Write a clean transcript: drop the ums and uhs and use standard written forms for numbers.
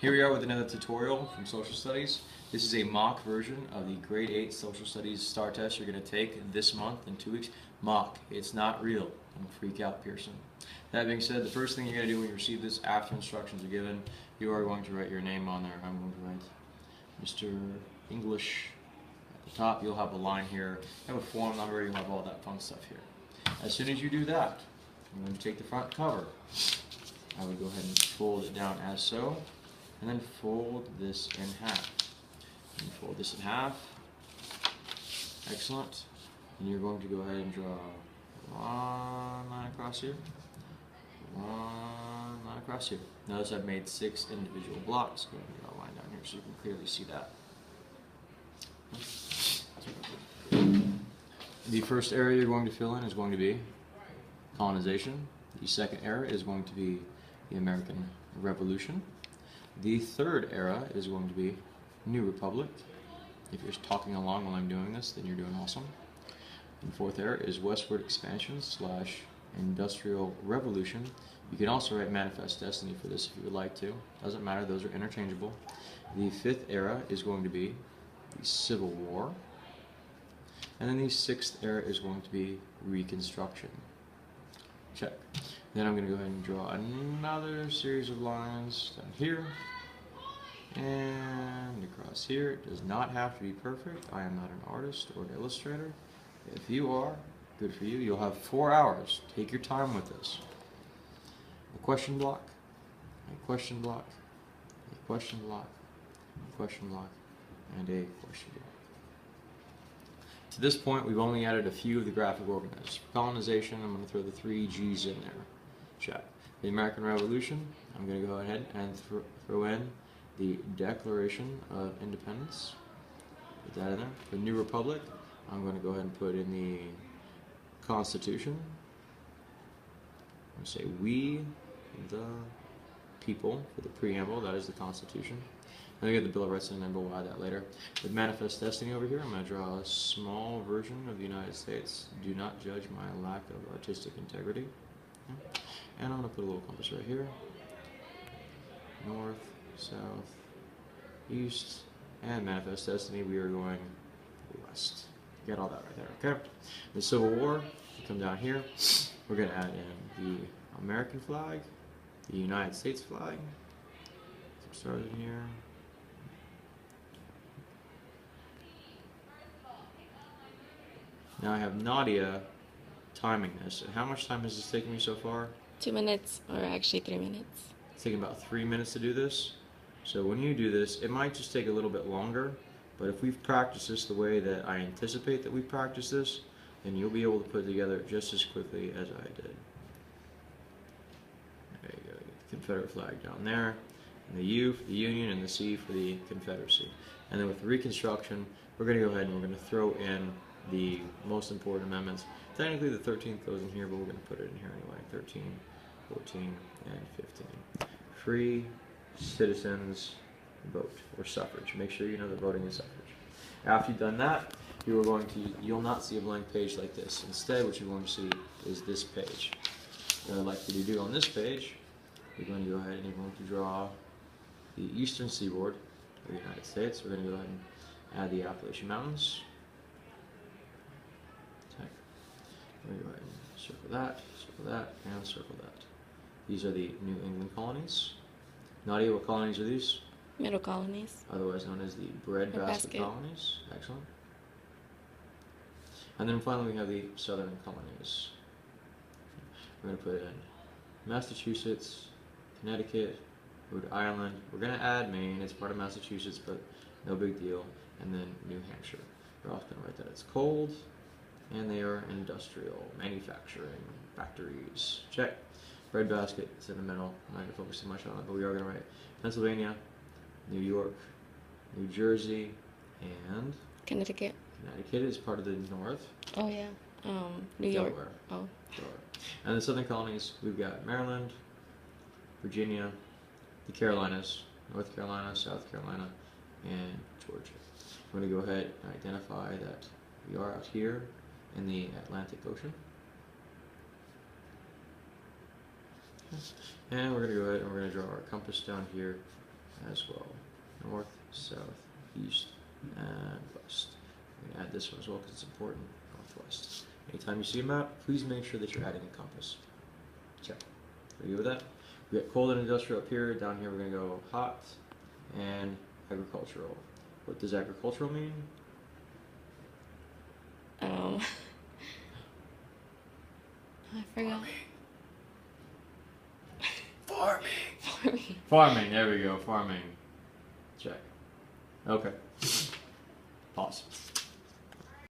Here we are with another tutorial from Social Studies. This is a mock version of the Grade 8 Social Studies STAAR test you're going to take this month in 2 weeks. Mock. It's not real. Don't freak out, Pearson. That being said, the first thing you're going to do when you receive this, after instructions are given, you are going to write your name on there. I'm going to write Mr. English at the top. You'll have a line here. You have a form number. You'll have all that fun stuff here. As soon as you do that, I'm going to take the front cover. I would go ahead and fold it down as so. And then fold this in half. And fold this in half. Excellent. And you're going to go ahead and draw one line across here. One line across here. Notice I've made 6 individual blocks. Go ahead and draw a line down here so you can clearly see that. The first area you're going to fill in is going to be colonization. The second area is going to be the American Revolution. The third era is going to be New Republic. If you're talking along while I'm doing this, then you're doing awesome. And the fourth era is Westward Expansion / Industrial Revolution. You can also write Manifest Destiny for this if you would like to. Doesn't matter, those are interchangeable. The fifth era is going to be the Civil War. And then the sixth era is going to be Reconstruction. Check. Then I'm going to go ahead and draw another series of lines down here and across here. It does not have to be perfect. I am not an artist or an illustrator. If you are, good for you. You'll have 4 hours. Take your time with this. A question block, a question block, a question block, a question block, and a question block. To this point, we've only added a few of the graphic organizers. For colonization, I'm going to throw the 3 G's in there. Check. The American Revolution, I'm going to go ahead and throw in the Declaration of Independence. Put that in there. The New Republic, I'm going to go ahead and put in the Constitution. I'm going to say we, the people, for the preamble, that is the Constitution. Then we get the Bill of Rights, and then we'll add that later. With Manifest Destiny over here, I'm going to draw a small version of the United States. Do not judge my lack of artistic integrity. And I'm going to put a little compass right here. North, south, east, and Manifest Destiny, we are going west. Get all that right there, okay? The Civil War, we come down here. We're going to add in the American flag, the United States flag. Some stars in here. Now I have Nadia timing this. And how much time has this taken me so far? 2 minutes, or actually 3 minutes. It's taking about 3 minutes to do this. So when you do this, it might just take a little bit longer, but if we've practiced this the way that I anticipate that we've practiced this, then you'll be able to put it together just as quickly as I did. There you go, get the Confederate flag down there, and the U for the Union, and the C for the Confederacy. And then with Reconstruction, we're going to go ahead and we're going to throw in the most important amendments. Technically the 13th goes in here, but we're going to put it in here anyway. 13, 14, and 15. Free citizens vote, or suffrage. Make sure you know that voting is suffrage. After you've done that, you'll not see a blank page like this. Instead, what you're going to see is this page. What I'd like you to do on this page, you're going to go ahead and you're going to draw the eastern seaboard of the United States. We're going to go ahead and add the Appalachian Mountains. We're going to go ahead and circle that, and circle that. These are the New England colonies. Nadia, what colonies are these? Middle colonies. Otherwise known as the breadbasket colonies. Excellent. And then finally we have the southern colonies. We're going to put in Massachusetts, Connecticut, Rhode Island. We're going to add Maine. It's part of Massachusetts, but no big deal. And then New Hampshire. We're also going to write that it's cold. And they are industrial, manufacturing, factories. Check. Breadbasket is in the middle. I'm not going to focus too much on it, but we are going to write Pennsylvania, New York, New Jersey, and Connecticut. Connecticut is part of the north. Oh yeah. New York. Delaware. Oh. Delaware. And the southern colonies, we've got Maryland, Virginia, the Carolinas, North Carolina, South Carolina, and Georgia. I'm going to go ahead and identify that we are out here in the Atlantic Ocean. And we're going to go ahead and we're going to draw our compass down here as well. North, south, east, and west. I'm going to add this one as well because it's important. Northwest. Anytime you see a map, please make sure that you're adding a compass. Check. Are you good with that? We got cold and industrial up here. Down here we're going to go hot and agricultural. What does agricultural mean? I forgot. Farming. Farming. Farming. There we go. Farming. Check. Okay. Pause.